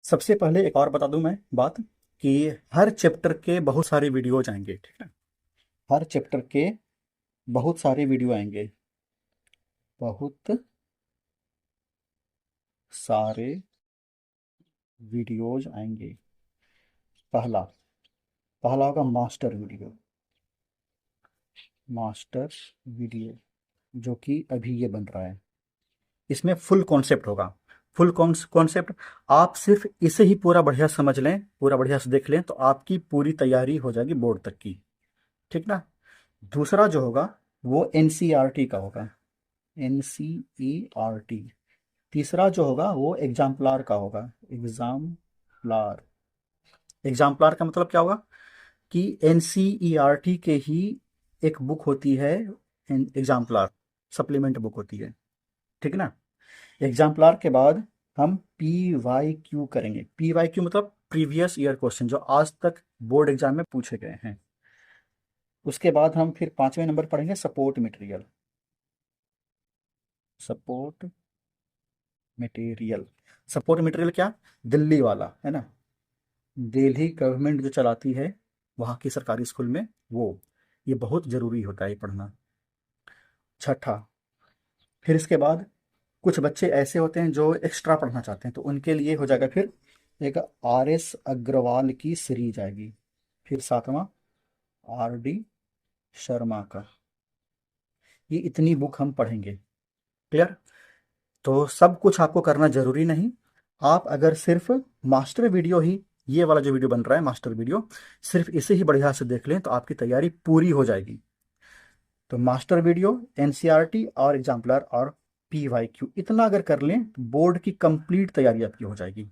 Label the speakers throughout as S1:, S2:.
S1: सबसे पहले एक और बता दूं मैं बात कि हर चैप्टर के बहुत सारे वीडियोज आएंगे, ठीक है। हर चैप्टर के बहुत सारे वीडियो आएंगे, बहुत सारे वीडियोज आएंगे। पहला पहला होगा मास्टर वीडियो। मास्टर वीडियो जो कि अभी ये बन रहा है, इसमें फुल कॉन्सेप्ट होगा। फुल कॉन्सेप्ट, आप सिर्फ इसे ही पूरा बढ़िया समझ लें, पूरा बढ़िया से देख लें तो आपकी पूरी तैयारी हो जाएगी बोर्ड तक की, ठीक ना। दूसरा जो होगा वो एनसीईआरटी का होगा, एनसीईआरटी। तीसरा जो होगा वो एग्जाम्पलार का होगा, एग्जाम्पलार। एग्जाम्पलार का मतलब क्या होगा कि एनसीईआरटी के ही एक बुक होती है, एग्जाम्पलार सप्लीमेंट बुक होती है, ठीक ना। एग्जाम्पलार के बाद हम पी वाई क्यू करेंगे। पी वाई क्यू मतलब प्रीवियस ईयर क्वेश्चन जो आज तक बोर्ड एग्जाम में पूछे गए हैं। उसके बाद हम फिर 5वें नंबर पढ़ेंगे support material. Support material, support material क्या, दिल्ली वाला है ना, दिल्ली गवर्नमेंट जो चलाती है वहाँ की सरकारी स्कूल में, वो ये बहुत ज़रूरी होता है पढ़ना। छठा, फिर इसके बाद कुछ बच्चे ऐसे होते हैं जो एक्स्ट्रा पढ़ना चाहते हैं तो उनके लिए हो जाएगा फिर एक आर एस अग्रवाल की सीरीज आएगी। फिर सातवां आर डी शर्मा का। ये इतनी बुक हम पढ़ेंगे, क्लियर। तो सब कुछ आपको करना जरूरी नहीं। आप अगर सिर्फ मास्टर वीडियो ही, ये वाला जो वीडियो बन रहा है मास्टर वीडियो, सिर्फ इसे ही बढ़िया से देख लें तो आपकी तैयारी पूरी हो जाएगी। तो मास्टर वीडियो, एनसीईआरटी और एग्जाम्पलर और पीवाईक्यू, इतना अगर कर लें तो बोर्ड की कंप्लीट तैयारी आपकी हो जाएगी।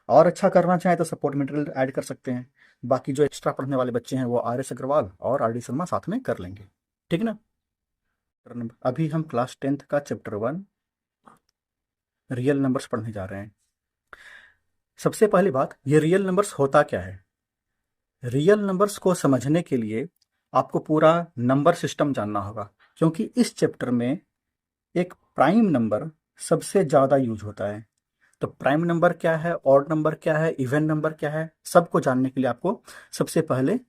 S1: और अच्छा करना चाहें तो सपोर्ट मटेरियल ऐड कर सकते हैं। बाकी जो एक्स्ट्रा पढ़ने वाले बच्चे हैं वो आर एस अग्रवाल और आर डी शर्मा साथ में कर लेंगे, ठीक ना। अभी हम क्लास 10th का चैप्टर 1 रियल नंबर्स पढ़ने जा रहे हैं। सबसे पहली बात, ये रियल नंबर्स होता क्या है। रियल नंबर्स को समझने के लिए आपको पूरा नंबर सिस्टम जानना होगा, क्योंकि इस चैप्टर में एक प्राइम नंबर सबसे ज़्यादा यूज होता है। तो प्राइम नंबर क्या है, ऑड नंबर क्या है, इवन नंबर क्या है, सबको जानने के लिए आपको सबसे पहले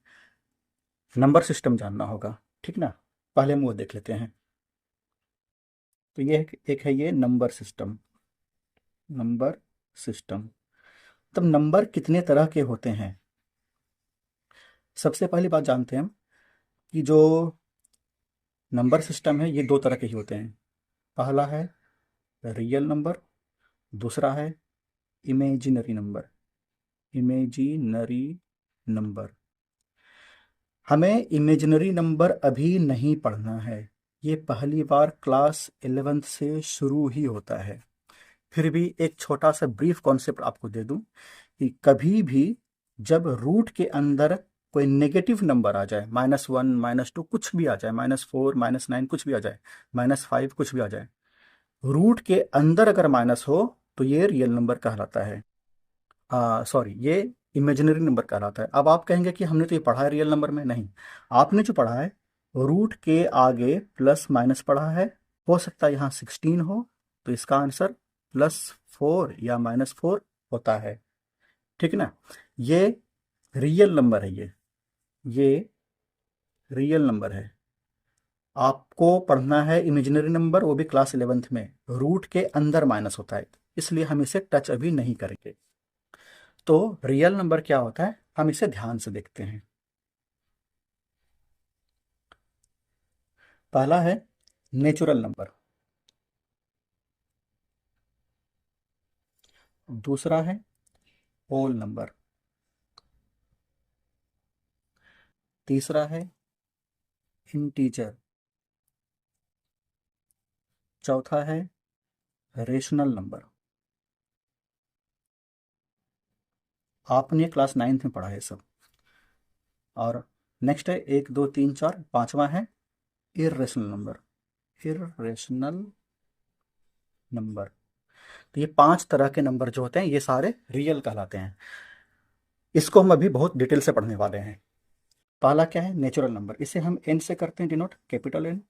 S1: नंबर सिस्टम जानना होगा, ठीक ना। पहले हम वो देख लेते हैं। तो ये एक है ये नंबर सिस्टम। नंबर सिस्टम, तब नंबर कितने तरह के होते हैं। सबसे पहली बात जानते हैं हम कि जो नंबर सिस्टम है ये दो तरह के ही होते हैं। पहला है रियल नंबर, दूसरा है इमेजिनरी नंबर। इमेजिनरी नंबर, हमें इमेजिनरी नंबर अभी नहीं पढ़ना है, ये पहली बार क्लास 11th से शुरू ही होता है। फिर भी एक छोटा सा ब्रीफ कॉन्सेप्ट आपको दे दूं कि कभी भी जब रूट के अंदर कोई नेगेटिव नंबर आ जाए, -1 -2 कुछ भी आ जाए, -4 -9 कुछ भी आ जाए, -5 कुछ भी आ जाए, रूट के अंदर अगर माइनस हो तो ये रियल नंबर कहलाता है। सॉरी, ये इमेजिनरी नंबर कहलाता है। अब आप कहेंगे कि हमने तो ये पढ़ा है रियल नंबर में। नहीं, आपने जो पढ़ा है रूट के आगे प्लस माइनस पढ़ा है। हो सकता है यहाँ 16 हो, तो इसका आंसर +4 या -4 होता है, ठीक ना। ये रियल नंबर है, ये रियल नंबर है। आपको पढ़ना है इमेजिनरी नंबर, वो भी क्लास 11th में। रूट के अंदर माइनस होता है, इसलिए हम इसे टच अभी नहीं करेंगे। तो रियल नंबर क्या होता है हम इसे ध्यान से देखते हैं। पहला है नेचुरल नंबर, दूसरा है होल नंबर, तीसरा है इंटीजर, चौथा है रेशनल नंबर। आपने क्लास 9th में पढ़ा है सब। और नेक्स्ट है 1 2 3 4, पांचवा है इर्रेशनल नंबर। इर्रेशनल नंबर, तो ये 5 तरह के नंबर जो होते हैं ये सारे रियल कहलाते हैं। इसको हम अभी बहुत डिटेल से पढ़ने वाले हैं। पहला क्या है नेचुरल नंबर, इसे हम एन से करते हैं denote, capital N.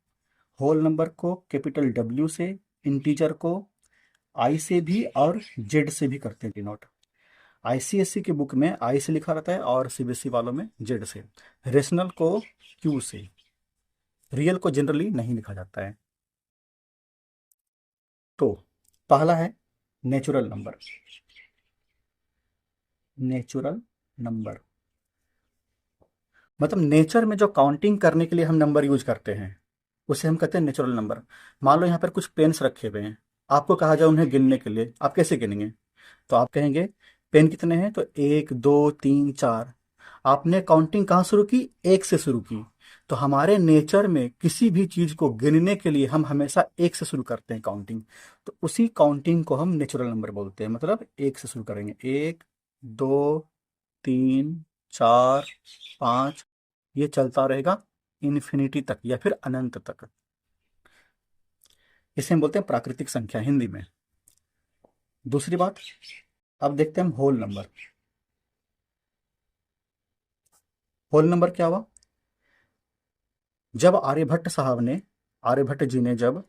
S1: Whole number को कैपिटल डब्ल्यू से, इंटीजर को आई से भी और जेड से भी करते हैं डिनोट। आईसीएससी की बुक में आई से लिखा रहता है और सीबीएसई वालों में जेड से। रेशनल को क्यू से, रियल को जनरली नहीं लिखा जाता है। तो पहला है नेचुरल नंबर। नेचुरल नंबर मतलब नेचर में जो काउंटिंग करने के लिए हम नंबर यूज करते हैं उसे हम कहते हैं नेचुरल नंबर। मान लो यहाँ पर कुछ पेन्स रखे हुए हैं, आपको कहा जाए उन्हें गिनने के लिए, आप कैसे गिनेंगे? तो आप कहेंगे पेन कितने हैं, तो 1 2 3 4। आपने काउंटिंग कहाँ शुरू की? एक से शुरू की। तो हमारे नेचर में किसी भी चीज को गिनने के लिए हम हमेशा एक से शुरू करते हैं काउंटिंग। तो उसी काउंटिंग को हम नेचुरल नंबर बोलते हैं, मतलब एक से शुरू करेंगे। 1 2 3 4 5, ये चलता रहेगा इन्फिनिटी तक या फिर अनंत तक। इसे हम बोलते हैं प्राकृतिक संख्या हिंदी में। दूसरी बात, अब देखते हैं हम होल नंबर। होल नंबर क्या हुआ? जब आर्यभट्ट साहब ने, आर्यभट्ट जी ने जब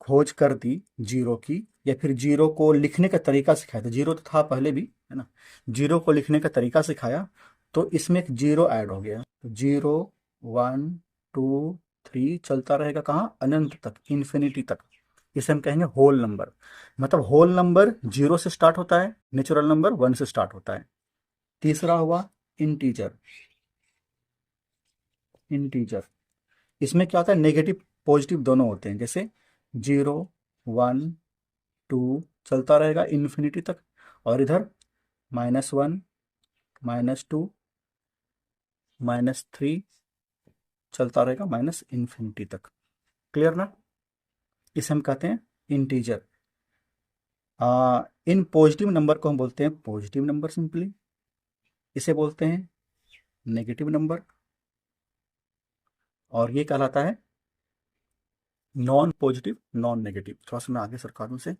S1: खोज कर दी जीरो की, या फिर जीरो को लिखने का तरीका सिखाया था, जीरो तो था पहले भी है ना, जीरो को लिखने का तरीका सिखाया, तो इसमें एक जीरो ऐड हो गया। तो 0 1 2 3 चलता रहेगा कहाँ? अनंत तक, इन्फिनिटी तक। इसे हम कहेंगे होल नंबर। मतलब होल नंबर जीरो से स्टार्ट होता है, नेचुरल नंबर 1 से स्टार्ट होता है। तीसरा हुआ इंटीजर। इंटीजर इसमें क्या होता है? नेगेटिव पॉजिटिव दोनों होते हैं। जैसे 0 1 2 चलता रहेगा इन्फिनिटी तक, और इधर -1 -2 -3 चलता रहेगा माइनस इन्फिनिटी तक। क्लियर ना? इसे हम कहते हैं इंटीजर। इन पॉजिटिव नंबर को हम बोलते हैं पॉजिटिव नंबर सिंपली। इसे बोलते हैं नेगेटिव नंबर, और ये कहलाता है नॉन पॉजिटिव नॉन नेगेटिव। थोड़ा सा मैं आगे सरका दूं से,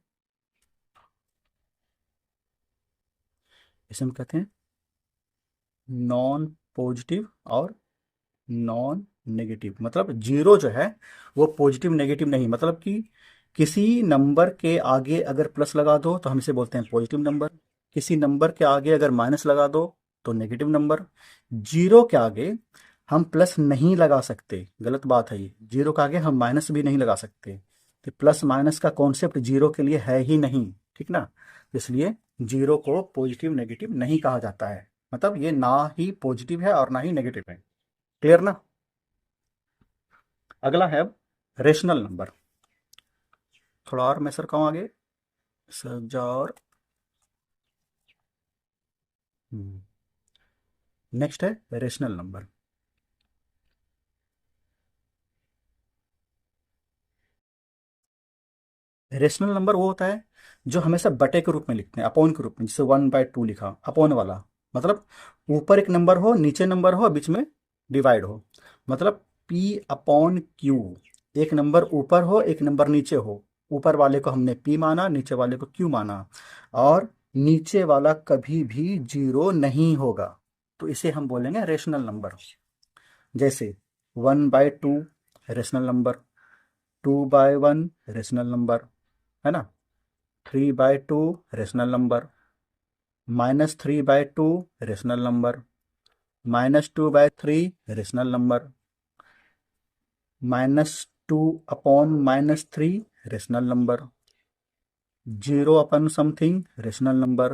S1: इसे हम कहते हैं नॉन पॉजिटिव और नॉन नेगेटिव। मतलब जीरो जो है वो पॉजिटिव नेगेटिव नहीं, मतलब कि किसी नंबर के आगे अगर प्लस लगा दो तो हम इसे बोलते हैं पॉजिटिव नंबर, किसी नंबर के आगे अगर माइनस लगा दो तो नेगेटिव नंबर। जीरो के आगे हम प्लस नहीं लगा सकते, गलत बात है ये। जीरो के आगे हम माइनस भी नहीं लगा सकते, तो प्लस माइनस का कॉन्सेप्ट जीरो के लिए है ही नहीं, ठीक ना? इसलिए जीरो को पॉजिटिव नेगेटिव नहीं कहा जाता है, मतलब ये ना ही पॉजिटिव है और ना ही नेगेटिव है। क्लियर ना? अगला है अब रेशनल नंबर। थोड़ा और मैं सरकाऊं आगे, सजा और नेक्स्ट है रेशनल नंबर। रेशनल नंबर वो होता है जो हमेशा बटे के रूप में लिखते हैं, अपॉन के रूप में। जैसे 1/2 लिखा, अपॉन वाला, मतलब ऊपर एक नंबर हो, नीचे नंबर हो, बीच में डिवाइड हो। मतलब P/Q, एक नंबर ऊपर हो एक नंबर नीचे हो, ऊपर वाले को हमने P माना, नीचे वाले को Q माना, और नीचे वाला कभी भी जीरो नहीं होगा, तो इसे हम बोलेंगे रेशनल नंबर। जैसे 1/2 रेशनल नंबर, 2/1 रेशनल नंबर, है ना, 3/2 rational number, -3/2 rational number, -2/3 rational number, -2/-3 rational number, 0/समथिंग रेशनल नंबर,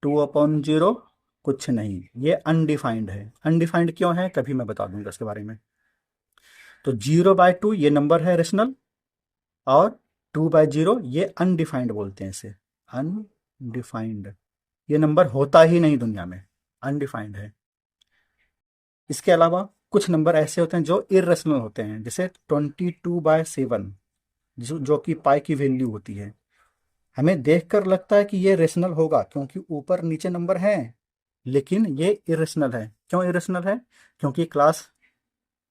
S1: 2/0 कुछ नहीं। ये अनडिफाइंड है। अनडिफाइंड क्यों है कभी मैं बता दूंगा इसके बारे में। तो 0/2 ये नंबर है रेशनल, और 2/0 ये अनडिफाइंड बोलते हैं इसे, अनडिफाइंड। ये नंबर होता ही नहीं दुनिया में, अनडिफाइंड है। इसके अलावा कुछ नंबर ऐसे होते हैं जो इरेशनल होते हैं, जैसे 22/7, जो कि पाई की वैल्यू होती है। हमें देखकर लगता है कि ये रेशनल होगा क्योंकि ऊपर नीचे नंबर हैं, लेकिन ये इरेशनल है। क्यों इरेशनल है? क्योंकि क्लास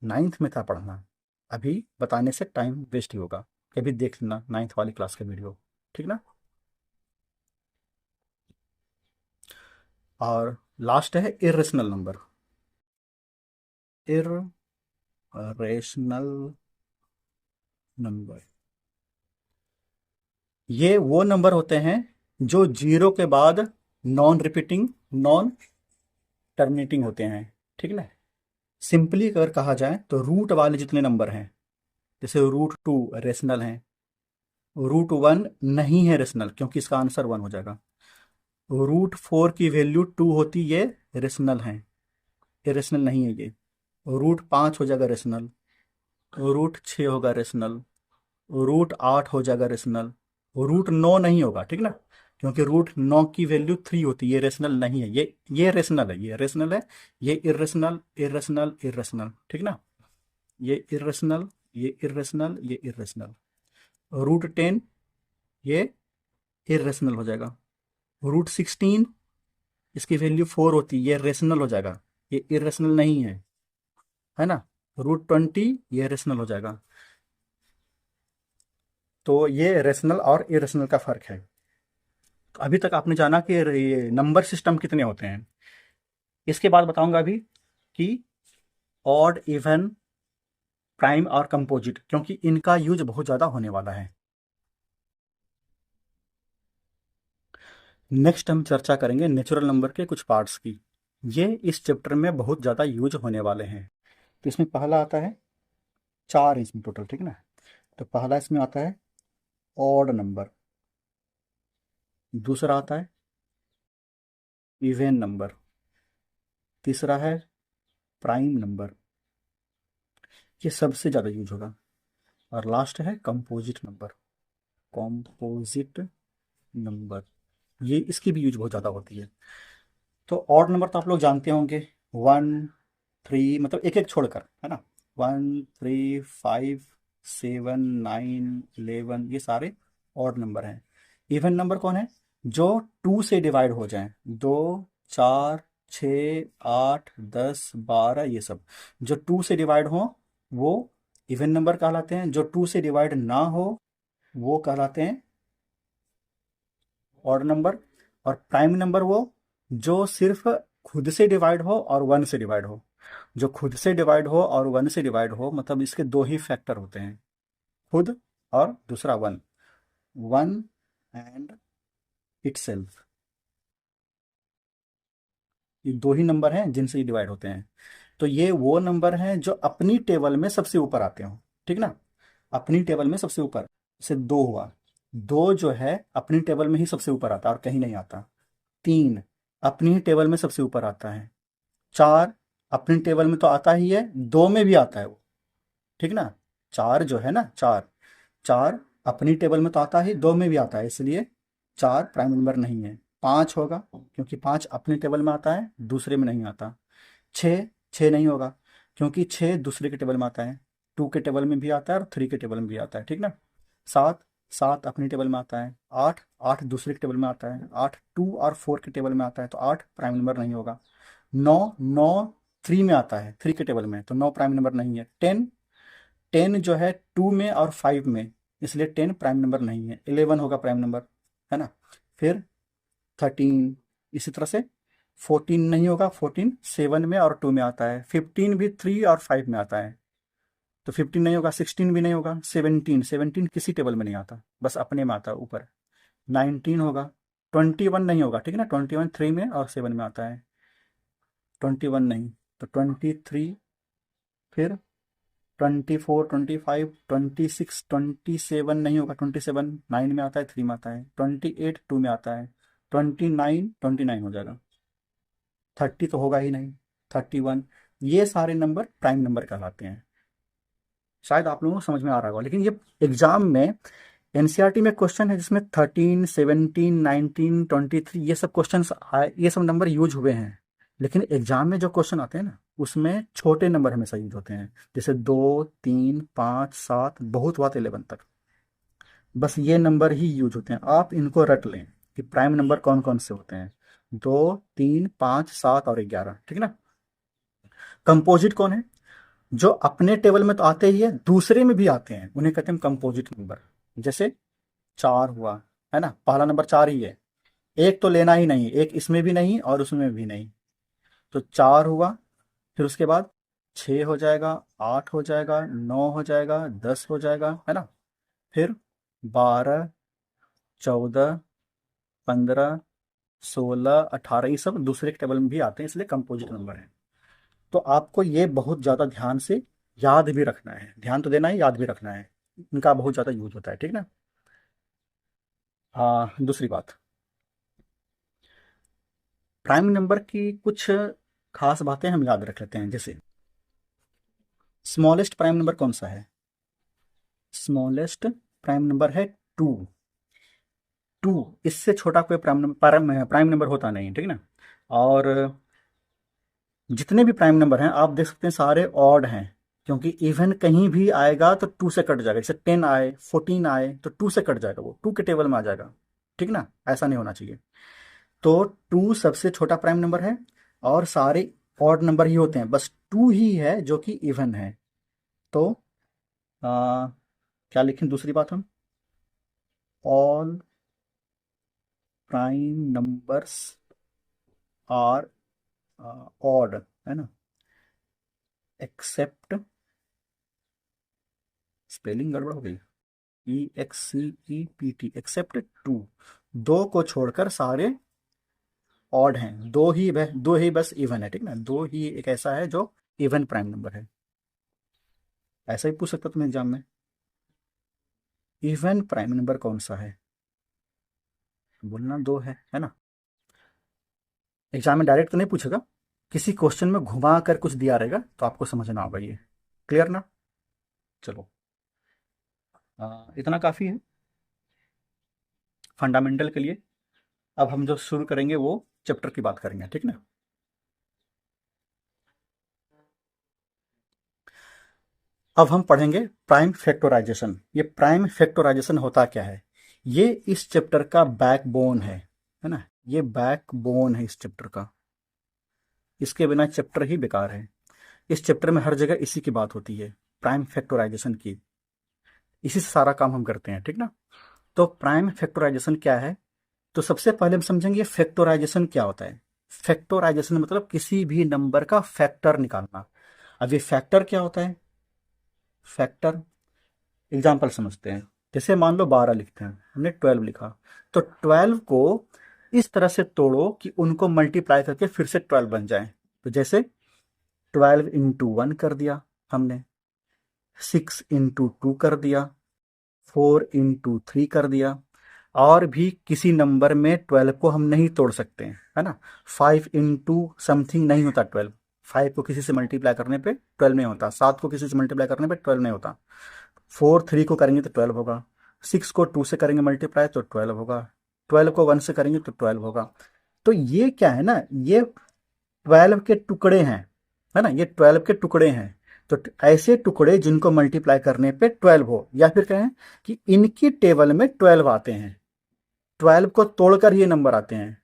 S1: 9th में था पढ़ना, अभी बताने से टाइम वेस्ट ही होगा। कभी देख लेना 9th वाली क्लास का वीडियो, ठीक ना? और लास्ट है इरेशनल नंबर। इरेशनल नंबर ये वो नंबर होते हैं जो जीरो के बाद नॉन रिपीटिंग, नॉन टर्मिनेटिंग होते हैं, ठीक है ना। सिंपली अगर कहा जाए तो रूट वाले जितने नंबर हैं, जैसे रूट 2 रेशनल हैं, रूट 1 नहीं है रेशनल, क्योंकि इसका आंसर 1 हो जाएगा। रूट 4 की वैल्यू 2 होती, ये रेशनल है, इरेशनल नहीं है ये। रूट 5 हो जाएगा रेशनल, रूट 6 होगा रेशनल, रूट 8 हो जाएगा रेशनल, रूट 9 नहीं होगा, ठीक ना, क्योंकि रूट 9 की वैल्यू 3 होती है, ये रेशनल नहीं है, ये रेशनल है, ये रेशनल है, ये इरेशनल, इरेशनल, इरेशनल, ठीक ना। ये इरेशनल, ये इरेशनल, ये इरेशनल। रूट 10 ये इरेशनल हो जाएगा। रूट 16 इसकी वैल्यू 4 होती है, ये रेशनल हो जाएगा, ये इरेशनल नहीं है ना। रूट 20 ये रेशनल हो जाएगा। तो ये रेशनल और इरेशनल का फर्क है। तो अभी तक आपने जाना कि ये नंबर सिस्टम कितने होते हैं। इसके बाद बताऊंगा अभी कि ऑड, इवन, प्राइम और कंपोजिट, क्योंकि इनका यूज बहुत ज़्यादा होने वाला है। नेक्स्ट हम चर्चा करेंगे नेचुरल नंबर के कुछ पार्ट्स की। ये इस चैप्टर में बहुत ज़्यादा यूज होने वाले हैं। तो इसमें पहला आता है, 4 इसमें टोटल, ठीक है ना। तो पहला इसमें आता है ऑड नंबर, दूसरा आता है इवन नंबर, तीसरा है प्राइम नंबर, ये सबसे ज़्यादा यूज होगा, और लास्ट है कंपोजिट नंबर, कॉम्पोजिट नंबर, ये इसकी भी यूज बहुत ज़्यादा होती है। तो ऑड नंबर तो आप लोग जानते होंगे, 1, 3, मतलब एक एक छोड़कर, है ना। 1, 3, 5, 7, 9, 11, ये सारे ऑड नंबर हैं। इवन नंबर कौन है, जो 2 से डिवाइड हो जाएं, 2, 4, 6, 8, 10, 12, ये सब जो 2 से डिवाइड हो वो इवन नंबर कहलाते हैं। जो 2 से डिवाइड ना हो वो कहलाते हैं ऑड नंबर। और प्राइम नंबर वो जो सिर्फ खुद से डिवाइड हो और 1 से डिवाइड हो। जो खुद से डिवाइड हो और 1 से डिवाइड हो, मतलब इसके दो ही फैक्टर होते हैं, खुद और दूसरा 1, 1 एंड इटसेल्फ, ये दो ही नंबर हैं जिनसे ये डिवाइड होते हैं। तो ये वो नंबर हैं जो अपनी टेबल में सबसे ऊपर आते हो, ठीक ना। अपनी टेबल में सबसे ऊपर, जैसे 2 हुआ, 2 जो है अपनी टेबल में ही सबसे ऊपर आता है और कहीं नहीं आता। 3 अपनी ही टेबल में सबसे ऊपर आता है। 4 अपनी टेबल में तो आता ही है, 2 में भी आता है वो, ठीक ना। 4 जो है ना, 4, 4 अपनी टेबल में तो आता ही, 2 में भी आता है, इसलिए 4 प्राइम नंबर नहीं है। 5 होगा, क्योंकि 5 अपनी टेबल में आता है, दूसरे में नहीं आता। 6, 6 नहीं होगा, क्योंकि 6 दूसरे के टेबल में आता है, 2 के टेबल में भी आता है और 3 के टेबल में भी आता है, ठीक ना। 7, 7 अपनी टेबल में आता है। 8, 8 दूसरे के टेबल में आता है। 8 2 और 4 के टेबल में आता है, तो 8 प्राइम नंबर नहीं होगा। 9, 9 3 में आता है, 3 के टेबल में, तो 9 प्राइम नंबर नहीं है। 10, 10 जो है 2 में और 5 में, इसलिए 10 प्राइम नंबर नहीं है। 11 होगा प्राइम नंबर, है ना। फिर 13, इसी तरह से 14 नहीं होगा, 14 7 में और 2 में आता है। 15 भी 3 और 5 में आता है, तो 15 नहीं होगा। 16 भी नहीं होगा। 17, 17 किसी टेबल में नहीं आता, बस अपने में आता है ऊपर। 19 होगा। 21 नहीं होगा, ठीक है ना, 21 3 में और 7 में आता है। 21 नहीं, तो 23, फिर 24, 25, 26, 27 नहीं होगा। 27 9 में आता है, 3 में आता है। 28 2 में आता है। 29, 29 हो जाएगा। 30 तो होगा ही नहीं। 31, ये सारे नंबर प्राइम नंबर कहलाते हैं। शायद आप लोगों को समझ में आ रहा होगा, लेकिन ये एग्जाम में एनसीईआरटी में क्वेश्चन है जिसमें 13, 17, 19, 23 ये सब क्वेश्चन आए, ये सब नंबर यूज हुए हैं। लेकिन एग्जाम में जो क्वेश्चन आते हैं ना, उसमें छोटे नंबर हमेशा यूज होते हैं, जैसे 2, 3, 5, 7, बहुत बात 11 तक, बस ये नंबर ही यूज होते हैं। आप इनको रट लें कि प्राइम नंबर कौन कौन से होते हैं, 2, 3, 5, 7 और 11, ठीक है ना। कंपोजिट कौन है, जो अपने टेबल में तो आते ही है, दूसरे में भी आते हैं, उन्हें कहते हैं कंपोजिट नंबर। जैसे 4 हुआ, है ना, पहला नंबर 4 ही है, एक तो लेना ही नहीं, एक इसमें भी नहीं और उसमें भी नहीं, तो 4 हुआ। फिर उसके बाद 6 हो जाएगा, 8 हो जाएगा, 9 हो जाएगा, 10 हो जाएगा, है ना। फिर 12, 14, 15, 16, 18 ये सब दूसरे के टेबल में भी आते हैं, इसलिए कंपोजिट नंबर है। तो आपको ये बहुत ज़्यादा ध्यान से याद भी रखना है, ध्यान तो देना है, याद भी रखना है, इनका बहुत ज़्यादा यूज होता है, ठीक ना। हाँ, दूसरी बात, प्राइम नंबर की कुछ खास बातें हम याद रख लेते हैं। जैसे स्मॉलेस्ट प्राइम नंबर कौन सा है? स्मॉलेस्ट प्राइम नंबर है टू। टू, इससे छोटा कोई प्राइम नंबर होता नहीं, ठीक ना। और जितने भी प्राइम नंबर हैं आप देख सकते हैं सारे ऑड हैं, क्योंकि इवन कहीं भी आएगा तो टू से कट जाएगा। जैसे 10 आए, 14 आए तो टू से कट जाएगा, वो टू के टेबल में आ जाएगा, ठीक ना। ऐसा नहीं होना चाहिए। तो टू सबसे छोटा प्राइम नंबर है, और सारे ऑड नंबर ही होते हैं, बस टू ही है जो कि इवन है। तो आ, क्या लिखें दूसरी बात हम? All prime numbers are odd, है ना, एक्सेप्ट, स्पेलिंग गड़बड़ हो गई, EXCEPT, एक्सेप्ट टू। दो को छोड़कर सारे ऑड हैं, दो ही बस इवन है, ठीक ना। दो ही एक ऐसा है जो इवन प्राइम नंबर है। ऐसा ही पूछ सकता तुम्हें एग्जाम में, इवन प्राइम नंबर कौन सा है, बोलना दो है ना। एग्जाम में डायरेक्ट तो नहीं पूछेगा, किसी क्वेश्चन में घुमा कर कुछ दिया रहेगा तो आपको समझना होगा ये। क्लियर ना? चलो, इतना काफ़ी है फंडामेंटल के लिए। अब हम जो शुरू करेंगे वो चैप्टर की बात करेंगे, ठीक ना। अब हम पढ़ेंगे प्राइम फैक्टराइजेशन। ये प्राइम फैक्टराइजेशन होता क्या है? ये इस चैप्टर का बैकबोन है ना। ये बैकबोन है इस चैप्टर का, इसके बिना चैप्टर ही बेकार है। इस चैप्टर में हर जगह इसी की बात होती है, प्राइम फैक्टराइजेशन की। इसी से सारा काम हम करते हैं, ठीक ना। तो प्राइम फैक्टराइजेशन क्या है? तो सबसे पहले हम समझेंगे फैक्टराइजेशन क्या होता है। फैक्टराइजेशन मतलब किसी भी नंबर का फैक्टर निकालना। अब ये फैक्टर क्या होता है? फैक्टर एग्जाम्पल समझते हैं। जैसे मान लो 12 लिखते हैं, हमने 12 लिखा, तो 12 को इस तरह से तोड़ो कि उनको मल्टीप्लाई करके फिर से 12 बन जाए। तो जैसे 12 इंटू 1 कर दिया हमने, 6 इंटू 2 कर दिया, 4 इंटू 3 कर दिया। और भी किसी नंबर में 12 को हम नहीं तोड़ सकते हैं, है ना। 5 इंटू समथिंग नहीं होता 12, 5 को किसी से मल्टीप्लाई करने पे 12 नहीं होता, 7 को किसी से मल्टीप्लाई करने पे 12 नहीं होता, 4 3 को करेंगे तो 12 होगा, 6 को 2 से करेंगे मल्टीप्लाई तो 12 होगा, 12 को 1 से करेंगे तो 12 होगा। तो ये क्या है ना, ये 12 के टुकड़े हैं, है ना, ये 12 के टुकड़े हैं। तो ऐसे टुकड़े जिनको मल्टीप्लाई करने पे 12 हो, या फिर कहें कि इनकी टेबल में 12 आते हैं, 12 को तोड़कर ये नंबर आते हैं।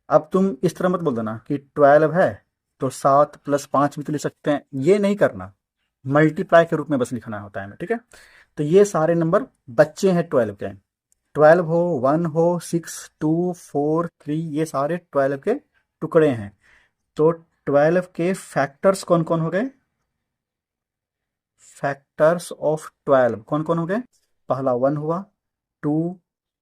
S1: अब तुम इस तरह मत बोल देना कि 12 है तो 7 प्लस 5 भी तो लिख सकते हैं, ये नहीं करना, मल्टीप्लाई के रूप में बस लिखना होता है हमें, ठीक है। तो ये सारे नंबर बच्चे हैं 12 के, 12 हो, 1 हो, 6, 2, 4, 3, ये सारे 12 के टुकड़े हैं। तो 12 के फैक्टर्स कौन कौन हो गए? फैक्टर्स ऑफ 12 कौन कौन हो गए? पहला 1 हुआ, 2,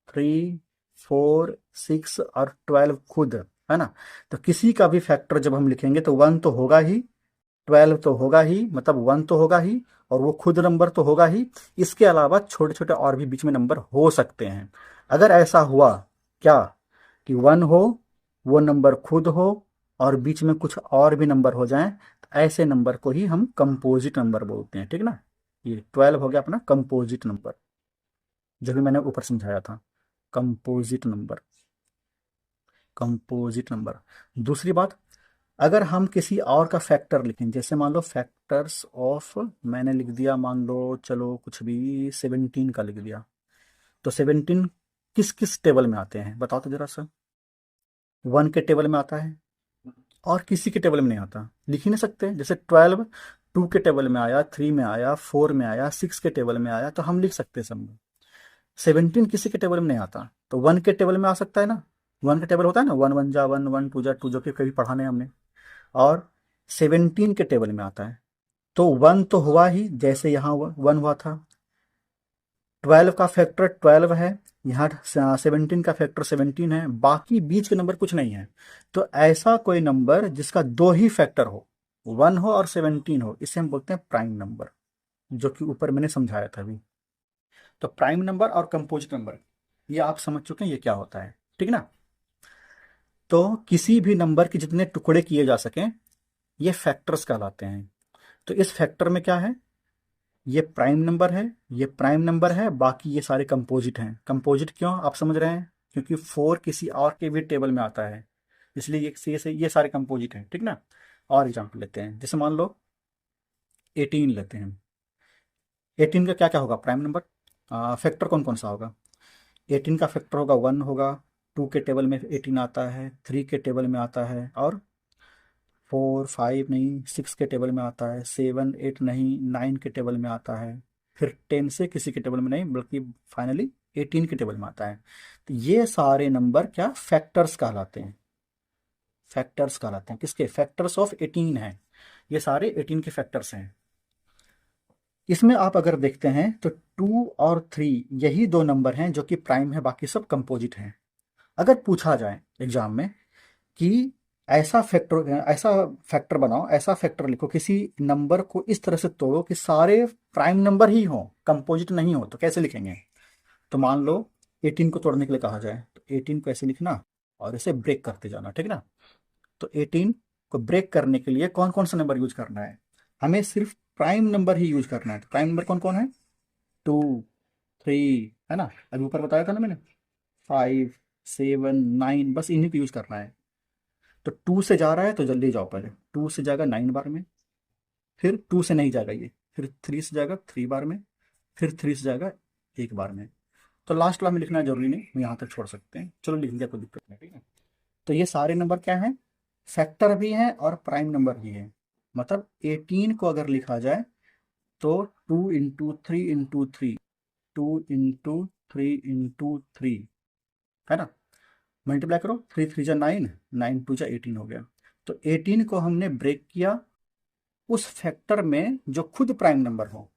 S1: 3, 4, 6 और 12 खुद, है ना। तो किसी का भी फैक्टर जब हम लिखेंगे तो 1 तो होगा ही, 12 तो होगा ही, मतलब 1 तो होगा ही, और वो खुद नंबर तो होगा ही। इसके अलावा छोटे छोटे और भी बीच में नंबर हो सकते हैं। अगर ऐसा हुआ क्या कि 1 हो, वो नंबर खुद हो, और बीच में कुछ और भी नंबर हो जाएं, तो ऐसे नंबर को ही हम कंपोजिट नंबर बोलते हैं, ठीक ना। ये 12 हो गया अपना कंपोजिट नंबर, जो भी मैंने ऊपर समझाया था, कंपोजिट नंबर, कंपोजिट नंबर। दूसरी बात, अगर हम किसी और का फैक्टर लिखें, जैसे मान लो फैक्टर्स ऑफ, मैंने लिख दिया मान लो, चलो कुछ भी 17 का लिख दिया, तो 17 किस किस टेबल में आते हैं बताओ तो जरा सा। 1 के टेबल में आता है, और किसी के टेबल में नहीं आता, लिख ही नहीं सकते। जैसे 12 2 के टेबल में आया, 3 में आया, 4 में आया, 6 के टेबल में आया, तो हम लिख सकते हैं सब में। 17 किसी के टेबल में नहीं आता, तो 1 के टेबल में आ सकता है ना। 1 का टेबल होता है ना, 1 1 जा 1, 1 2 जा 2, जो कि कभी पढ़ाने हमने। और 17 के टेबल में आता है, तो 1 तो हुआ ही, जैसे यहाँ 1 हुआ था। 12 का फैक्टर 12 है, यहाँ 17 का फैक्टर 17 है, बाकी बीच के नंबर कुछ नहीं है। तो ऐसा कोई नंबर जिसका दो ही फैक्टर हो, 1 हो और 17 हो, इसे हम बोलते हैं प्राइम नंबर, जो कि ऊपर मैंने समझाया था अभी। तो प्राइम नंबर और कंपोजिट नंबर, ये आप समझ चुके हैं ये क्या होता है, ठीक ना। तो किसी भी नंबर के जितने टुकड़े किए जा सकें, ये फैक्टर्स कहलाते हैं। तो इस फैक्टर में क्या है, ये प्राइम नंबर है, ये प्राइम नंबर है, बाकी ये सारे कंपोजिट हैं। कंपोजिट क्यों, आप समझ रहे हैं, क्योंकि 4 किसी और के भी टेबल में आता है, इसलिए ये सारे कंपोजिट हैं, ठीक ना। और एग्जाम्पल लेते हैं, जैसे मान लो 18 लेते हैं। 18 का क्या क्या होगा, प्राइम नंबर। फैक्टर कौन कौन सा होगा, 18 का फैक्टर होगा 1 होगा, 2 के टेबल में 18 आता है, 3 के टेबल में आता है, और 4 5 नहीं 6 के टेबल में आता है, 7 8 नहीं 9 के टेबल में आता है, फिर 10 से किसी के टेबल में नहीं, बल्कि फाइनली 18 के टेबल में आता है। तो ये सारे नंबर क्या फैक्टर्स कहलाते हैं, फैक्टर्स कहलाते हैं, किसके, फैक्टर्स ऑफ 18 हैं, ये सारे 18 के फैक्टर्स हैं। इसमें आप अगर देखते हैं तो 2 और 3 यही दो नंबर हैं जो कि प्राइम है, बाकी सब कंपोजिट हैं। अगर पूछा जाए एग्जाम में कि ऐसा फैक्टर बनाओ, ऐसा फैक्टर लिखो, किसी नंबर को इस तरह से तोड़ो कि सारे प्राइम नंबर ही हो, कंपोजिट नहीं हो, तो कैसे लिखेंगे। तो मान लो 18 को तोड़ने के लिए कहा जाए, तो 18 को ऐसे लिखना और इसे ब्रेक करते जाना, ठीक ना। तो 18 को ब्रेक करने के लिए कौन कौन सा नंबर यूज करना है, हमें सिर्फ प्राइम नंबर ही यूज करना है। तो प्राइम नंबर कौन कौन है, 2 3 है ना, अभी ऊपर बताया था ना मैंने, 5 7 9, बस इन्हीं को यूज करना है। तो 2 से जा रहा है तो जल्दी जाओ, पहले 2 से जाएगा 9 बार में, फिर 2 से नहीं जाएगा ये, फिर 3 से जाएगा 3 बार में, फिर 3 से जाएगा 1 बार में। तो लास्ट वाला में लिखना जरूरी नहीं, हम यहाँ तक छोड़ सकते हैं, चलो लिख दिया, कोई दिक्कत नहीं, ठीक है। तो ये सारे नंबर क्या हैं, फैक्टर भी हैं और प्राइम नंबर भी हैं। मतलब 18 को अगर लिखा जाए तो 2 × 3 × 3, 2 × 3 × 3 है ना, मल्टीप्लाई करो, 3 3 जा 9, 9 2 जा 18 हो गया। तो 18 को हमने ब्रेक किया उस फैक्टर में जो खुद प्राइम नंबर हो।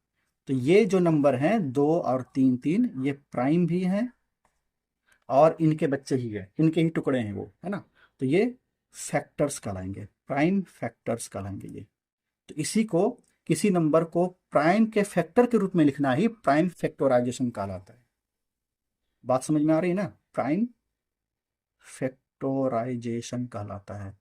S1: तो ये जो नंबर हैं 2 और 3 3, ये प्राइम भी हैं और इनके बच्चे ही है, इनके ही टुकड़े हैं वो, है ना। तो ये फैक्टर्स कहलाएंगे, प्राइम फैक्टर्स कहलाएंगे ये। तो इसी को, किसी नंबर को प्राइम के फैक्टर के रूप में लिखना ही प्राइम फैक्टराइजेशन कहलाता है। बात समझ में आ रही है ना, प्राइम फैक्टराइजेशन कहलाता है।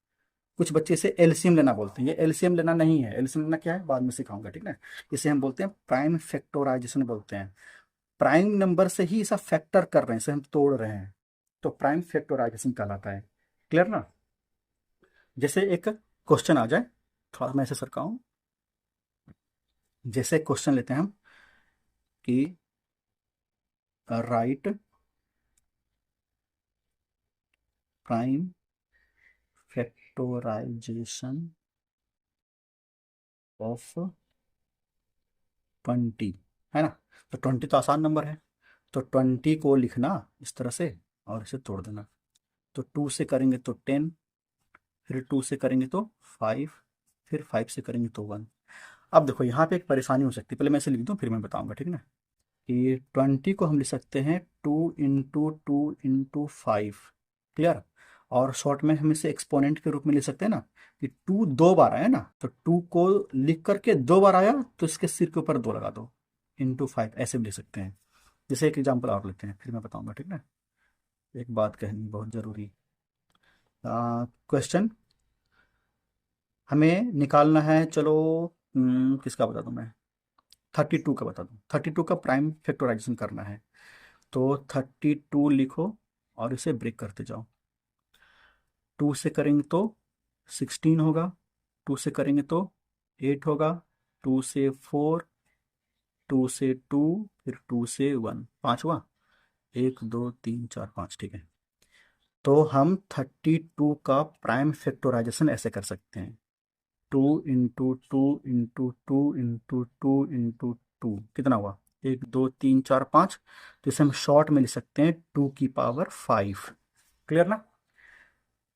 S1: कुछ बच्चे इसे एलसीएम लेना बोलते हैं, ये एलसीएम लेना नहीं है, एलसीएम लेना क्या है बाद में सिखाऊंगा, ठीक है। इसे हम बोलते हैं प्राइम फैक्टराइजेशन बोलते हैं, प्राइम नंबर से ही इसे फैक्टर कर रहे हैं, इसे हम तोड़ रहे हैं, तो प्राइम फैक्टराइजेशन कहलाता है। क्लियर ना। जैसे एक क्वेश्चन आ जाए, थोड़ा मैं ऐसे सरकाऊं, जैसे क्वेश्चन लेते हैं हम कि राइट प्राइम फैक्टराइजेशन ऑफ 20, है ना। तो 20 तो आसान नंबर है, तो 20 को लिखना इस तरह से और इसे तोड़ देना। तो 2 से करेंगे तो 10, फिर 2 से करेंगे तो 5, फिर 5 से करेंगे तो 1। अब देखो यहाँ पे एक परेशानी हो सकती है, पहले मैं इसे लिख दूँ फिर मैं बताऊंगा, ठीक ना। कि 20 को हम लिख सकते हैं 2 × 2 × 5, क्लियर। और शॉर्ट में हम इसे एक्सपोनेंट के रूप में लिख सकते हैं ना, कि 2 दो बार आया ना, तो 2 को लिख करके 2 बार आया तो इसके सिर के ऊपर 2 लगा दो, × 5, ऐसे भी लिख सकते हैं। जैसे एक एग्जाम्पल और लेते हैं फिर मैं बताऊंगा, ठीक ना। एक बात कहनी बहुत ज़रूरी, क्वेश्चन हमें निकालना है, चलो किसका बता दूं मैं, 32 का बता दूं, 32 का प्राइम फैक्टराइजेशन करना है। तो 32 लिखो और इसे ब्रेक करते जाओ, 2 से करेंगे तो 16 होगा, 2 से करेंगे तो 8 होगा, 2 से 4, 2 से 2, फिर 2 से 1, 5 हुआ, 1 2 3 4 5, ठीक है। तो हम 32 का प्राइम फैक्टराइजेशन ऐसे कर सकते हैं, 2 × 2 × 2 × 2 × 2 कितना हुआ, 1 2 3 4 5। तो इसे हम शॉर्ट में लिख सकते हैं 2⁵ क्लियर ना।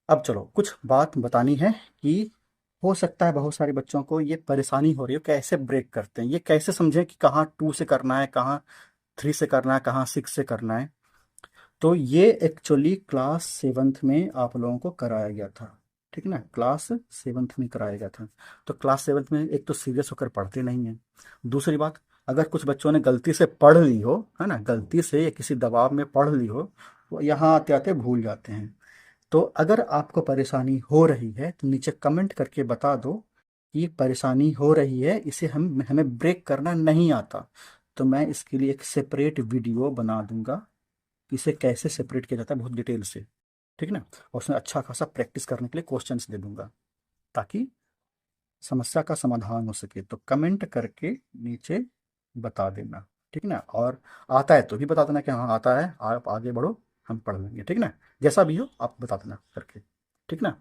S1: अब चलो कुछ बात बतानी है कि हो सकता है बहुत सारे बच्चों को ये परेशानी हो रही हो, कैसे ब्रेक करते हैं, ये कैसे समझें कि कहाँ 2 से करना है, कहाँ 3 से करना है, कहाँ 6 से करना है। तो ये एक्चुअली क्लास 7th में आप लोगों को कराया गया था, ठीक है ना, क्लास 7th में कराया गया था। तो क्लास 7th में एक तो सीरियस होकर पढ़ते नहीं हैं, दूसरी बात, अगर कुछ बच्चों ने गलती से पढ़ ली हो, है ना, गलती से या किसी दबाव में पढ़ ली हो, तो यहाँ आते आते भूल जाते हैं। तो अगर आपको परेशानी हो रही है तो नीचे कमेंट करके बता दो कि परेशानी हो रही है, इसे हमें ब्रेक करना नहीं आता, तो मैं इसके लिए एक सेपरेट वीडियो बना दूंगा कि इसे कैसे सेपरेट किया जाता है बहुत डिटेल से, ठीक है ना, और उसमें अच्छा खासा प्रैक्टिस करने के लिए क्वेश्चंस दे दूंगा ताकि समस्या का समाधान हो सके। तो कमेंट करके नीचे बता देना, ठीक है ना, और आता है तो भी बता देना कि हाँ आता है, आप आगे बढ़ो, हम पढ़ लेंगे, ठीक है ना, जैसा भी हो आप बता देना करके, ठीक ना।